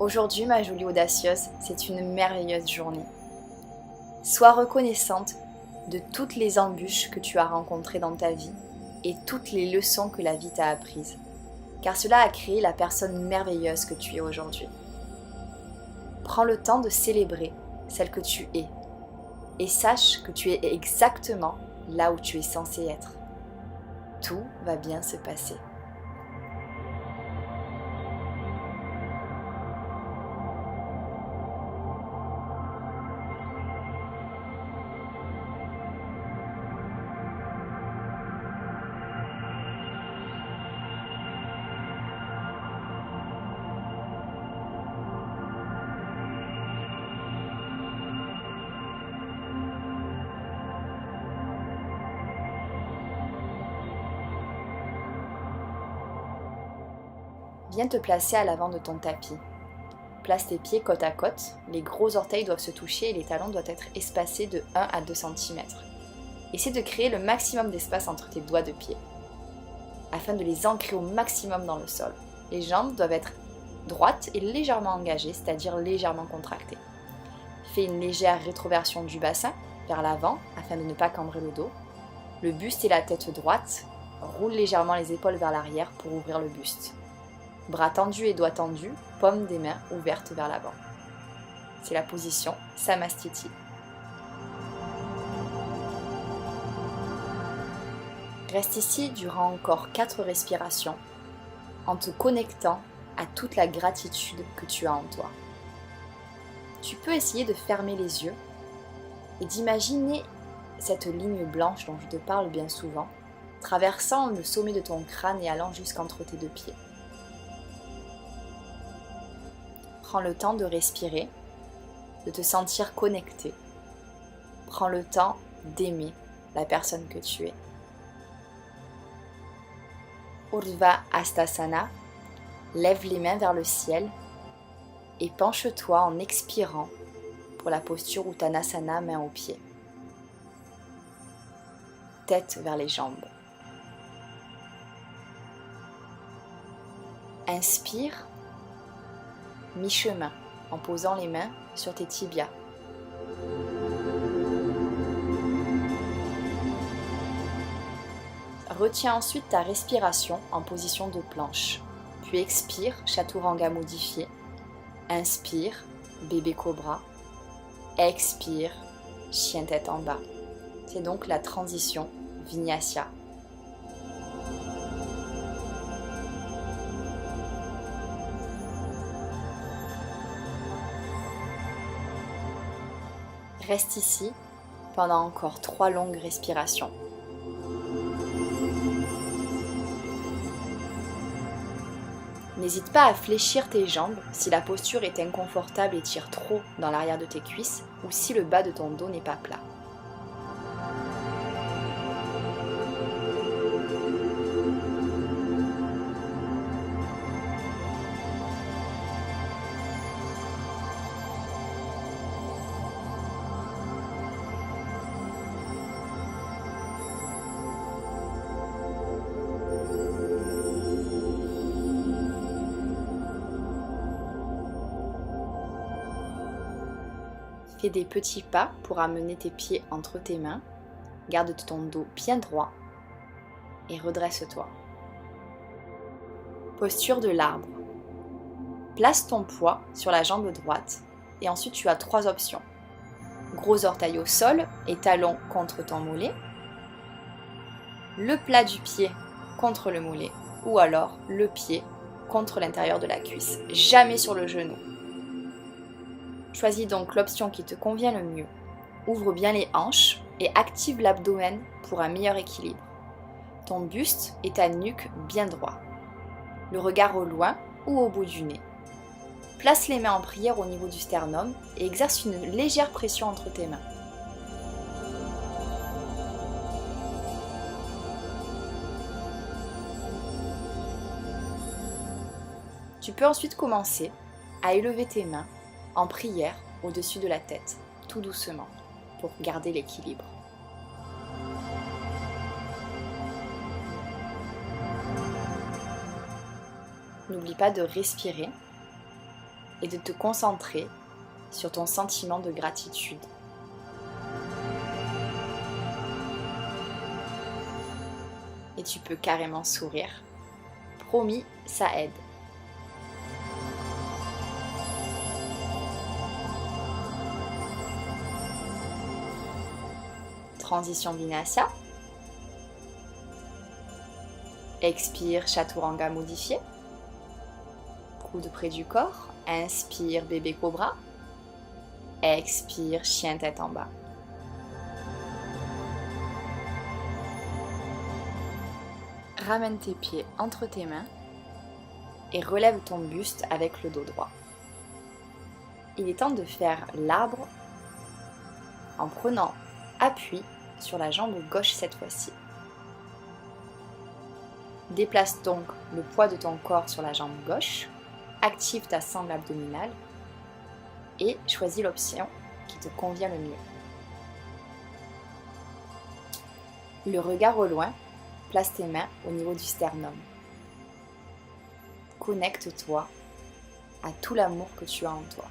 Aujourd'hui, ma jolie audacieuse, c'est une merveilleuse journée. Sois reconnaissante de toutes les embûches que tu as rencontrées dans ta vie et toutes les leçons que la vie t'a apprises, car cela a créé la personne merveilleuse que tu es aujourd'hui. Prends le temps de célébrer celle que tu es et sache que tu es exactement là où tu es censé être. Tout va bien se passer. Viens te placer à l'avant de ton tapis. Place tes pieds côte à côte, les gros orteils doivent se toucher et les talons doivent être espacés de 1 à 2 cm. Essaie de créer le maximum d'espace entre tes doigts de pied, afin de les ancrer au maximum dans le sol. Les jambes doivent être droites et légèrement engagées, c'est-à-dire légèrement contractées. Fais une légère rétroversion du bassin vers l'avant, afin de ne pas cambrer le dos. Le buste et la tête droite, roule légèrement les épaules vers l'arrière pour ouvrir le buste. Bras tendus et doigts tendus, paumes des mains ouvertes vers l'avant. C'est la position Samastiti. Reste ici durant encore 4 respirations en te connectant à toute la gratitude que tu as en toi. Tu peux essayer de fermer les yeux et d'imaginer cette ligne blanche dont je te parle bien souvent, traversant le sommet de ton crâne et allant jusqu'entre tes deux pieds. Prends le temps de respirer, de te sentir connecté. Prends le temps d'aimer la personne que tu es. Urdhva Hastasana, lève les mains vers le ciel et penche-toi en expirant pour la posture Uttanasana, main aux pieds. Tête vers les jambes. Inspire, mi-chemin, en posant les mains sur tes tibias. Retiens ensuite ta respiration en position de planche. Puis expire, Chaturanga modifié. Inspire, bébé cobra. Expire, chien tête en bas. C'est donc la transition Vinyasa. Reste ici pendant encore 3 longues respirations. N'hésite pas à fléchir tes jambes si la posture est inconfortable et tire trop dans l'arrière de tes cuisses ou si le bas de ton dos n'est pas plat. Fais des petits pas pour amener tes pieds entre tes mains. Garde ton dos bien droit et redresse-toi. Posture de l'arbre. Place ton poids sur la jambe droite et ensuite tu as 3 options. Gros orteil au sol et talon contre ton mollet. Le plat du pied contre le mollet ou alors le pied contre l'intérieur de la cuisse. Jamais sur le genou. Choisis donc l'option qui te convient le mieux. Ouvre bien les hanches et active l'abdomen pour un meilleur équilibre. Ton buste et ta nuque bien droits. Le regard au loin ou au bout du nez. Place les mains en prière au niveau du sternum et exerce une légère pression entre tes mains. Tu peux ensuite commencer à élever tes mains en prière au-dessus de la tête, tout doucement, pour garder l'équilibre. N'oublie pas de respirer et de te concentrer sur ton sentiment de gratitude. Et tu peux carrément sourire. Promis, ça aide. Transition Vinyasa. Expire, Chaturanga modifié. Coude près du corps. Inspire, bébé cobra. Expire, chien tête en bas. Ramène tes pieds entre tes mains et relève ton buste avec le dos droit. Il est temps de faire l'arbre en prenant appui sur la jambe gauche cette fois-ci. Déplace donc le poids de ton corps sur la jambe gauche, active ta sangle abdominale et choisis l'option qui te convient le mieux. Le regard au loin, place tes mains au niveau du sternum. Connecte-toi à tout l'amour que tu as en toi.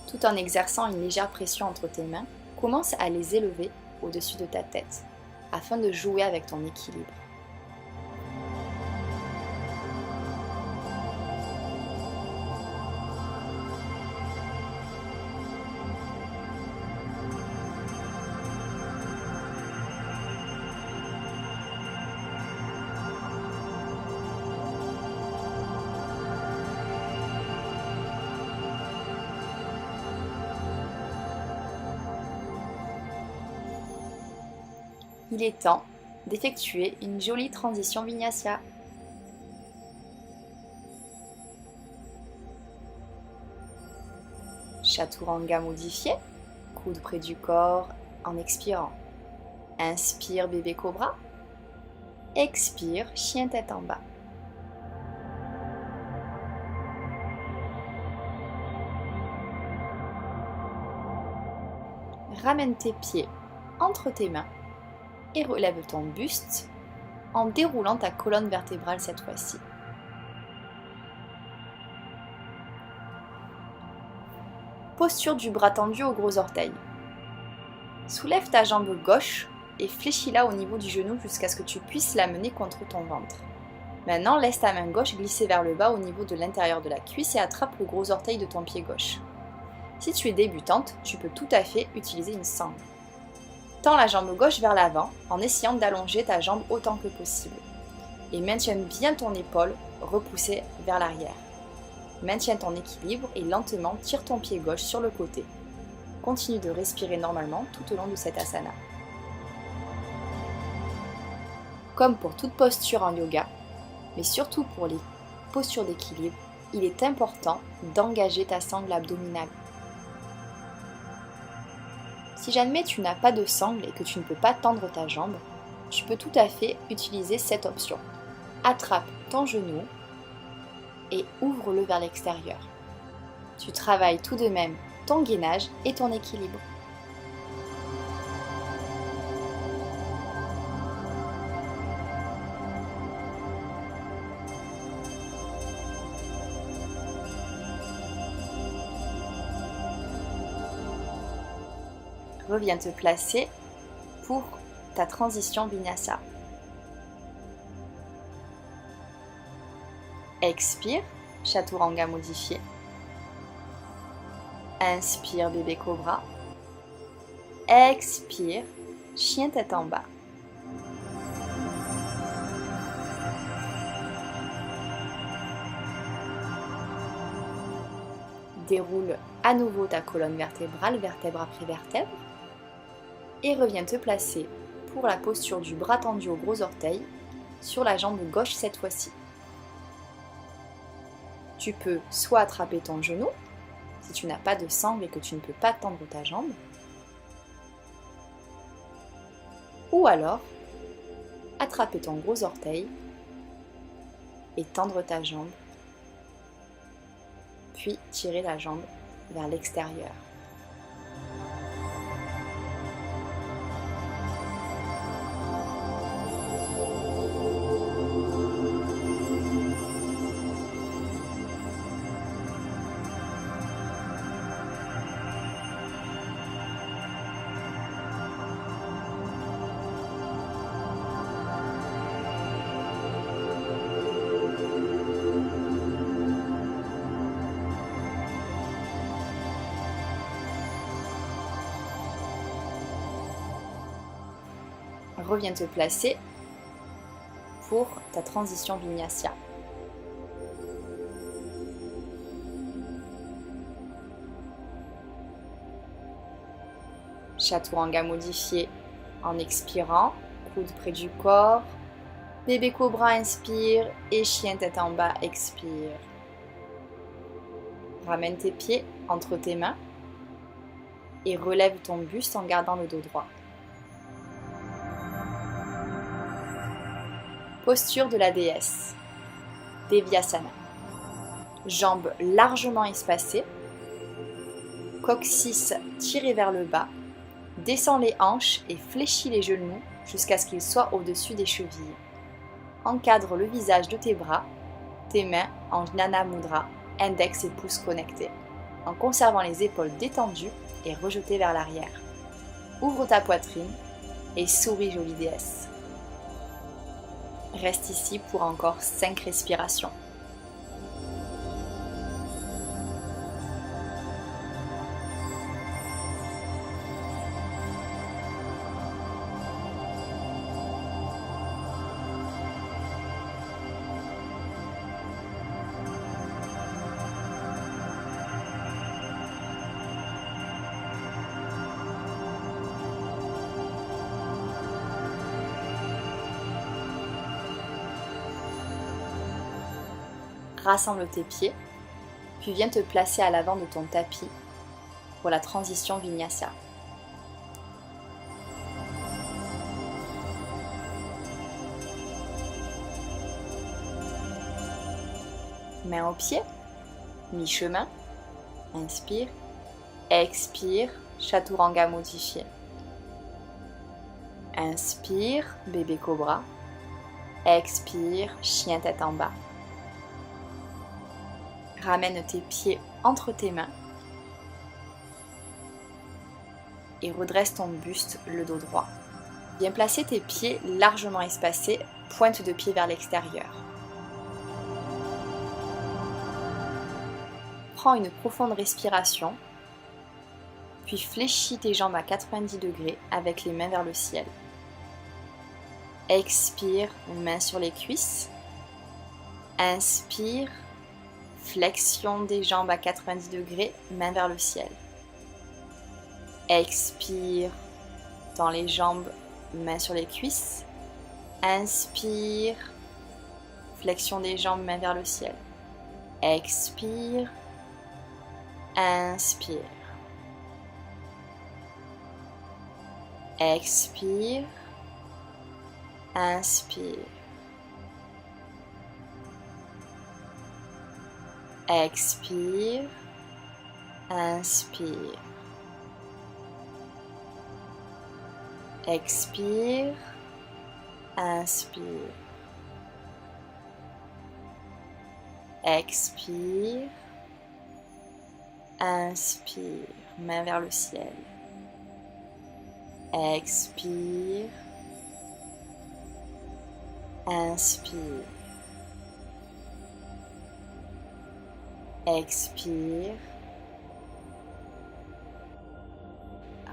Tout en exerçant une légère pression entre tes mains, commence à les élever au-dessus de ta tête, afin de jouer avec ton équilibre. Il est temps d'effectuer une jolie transition Vinyasa. Chaturanga modifié, coude près du corps en expirant. Inspire bébé cobra. Expire chien tête en bas. Ramène tes pieds entre tes mains et relève ton buste en déroulant ta colonne vertébrale cette fois-ci. Posture du bras tendu aux gros orteils. Soulève ta jambe gauche et fléchis-la au niveau du genou jusqu'à ce que tu puisses l'amener contre ton ventre. Maintenant, laisse ta main gauche glisser vers le bas au niveau de l'intérieur de la cuisse et attrape le gros orteil de ton pied gauche. Si tu es débutante, tu peux tout à fait utiliser une sangle. Tends la jambe gauche vers l'avant en essayant d'allonger ta jambe autant que possible. Et maintiens bien ton épaule repoussée vers l'arrière. Maintiens ton équilibre et lentement tire ton pied gauche sur le côté. Continue de respirer normalement tout au long de cet asana. Comme pour toute posture en yoga, mais surtout pour les postures d'équilibre, il est important d'engager ta sangle abdominale. Si jamais tu n'as pas de sangle et que tu ne peux pas tendre ta jambe, tu peux tout à fait utiliser cette option. Attrape ton genou et ouvre-le vers l'extérieur. Tu travailles tout de même ton gainage et ton équilibre. Reviens te placer pour ta transition Vinyasa. Expire, Chaturanga modifié. Inspire, bébé cobra. Expire, chien tête en bas. Déroule à nouveau ta colonne vertébrale, vertèbre après vertèbre. Et reviens te placer pour la posture du bras tendu aux gros orteils sur la jambe gauche cette fois-ci. Tu peux soit attraper ton genou, si tu n'as pas de sangle et que tu ne peux pas tendre ta jambe, ou alors attraper ton gros orteil et tendre ta jambe, puis tirer la jambe vers l'extérieur. reviens te placer pour ta transition Vinyasa. Chaturanga modifié en expirant, coude près du corps. Bébé cobra inspire et chien tête en bas expire. Ramène tes pieds entre tes mains et relève ton buste en gardant le dos droit. Posture de la déesse. Devyasana. Jambes largement espacées. Coccyx tiré vers le bas. Descends les hanches et fléchis les genoux jusqu'à ce qu'ils soient au-dessus des chevilles. Encadre le visage de tes bras, tes mains en Jnana Mudra, index et pouce connectés, en conservant les épaules détendues et rejetées vers l'arrière. Ouvre ta poitrine et souris, jolie déesse. Reste ici pour encore 5 respirations. Rassemble tes pieds, puis viens te placer à l'avant de ton tapis pour la transition Vinyasa. Main aux pieds, mi-chemin, inspire, expire, Chaturanga modifié. Inspire, bébé cobra, expire, chien tête en bas. Ramène tes pieds entre tes mains et redresse ton buste, le dos droit. Viens placer tes pieds largement espacés, pointe de pied vers l'extérieur. Prends une profonde respiration, puis fléchis tes jambes à 90 degrés avec les mains vers le ciel. Expire, mains sur les cuisses. Inspire. Flexion des jambes à 90 degrés, main vers le ciel. Expire, tends les jambes, main sur les cuisses. Inspire, flexion des jambes, main vers le ciel. Expire, inspire. Expire, inspire. Expire, inspire. Expire, inspire. Expire, inspire. Main vers le ciel. Expire, inspire. Expire.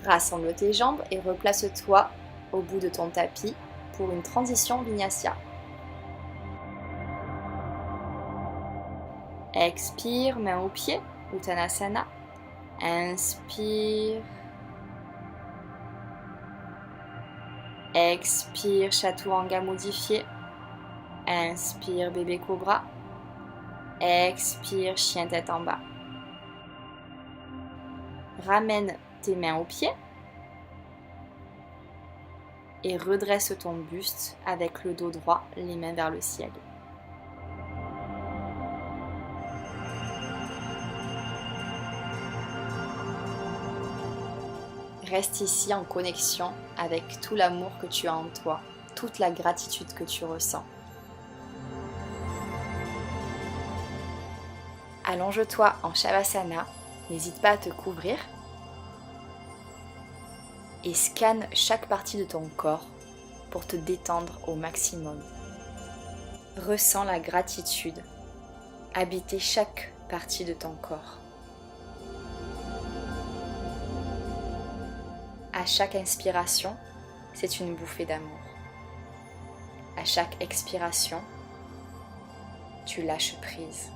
Rassemble tes jambes et replace-toi au bout de ton tapis pour une transition Vinyasa. Expire, main aux pieds, Uttanasana. Inspire. Expire, Chaturanga modifié. Inspire, bébé cobra. Expire, chien tête en bas. Ramène tes mains aux pieds et redresse ton buste avec le dos droit, les mains vers le ciel. Reste ici en connexion avec tout l'amour que tu as en toi, toute la gratitude que tu ressens. Allonge-toi en Shavasana, n'hésite pas à te couvrir et scanne chaque partie de ton corps pour te détendre au maximum. Ressens la gratitude habiter chaque partie de ton corps. À chaque inspiration, c'est une bouffée d'amour. À chaque expiration, tu lâches prise.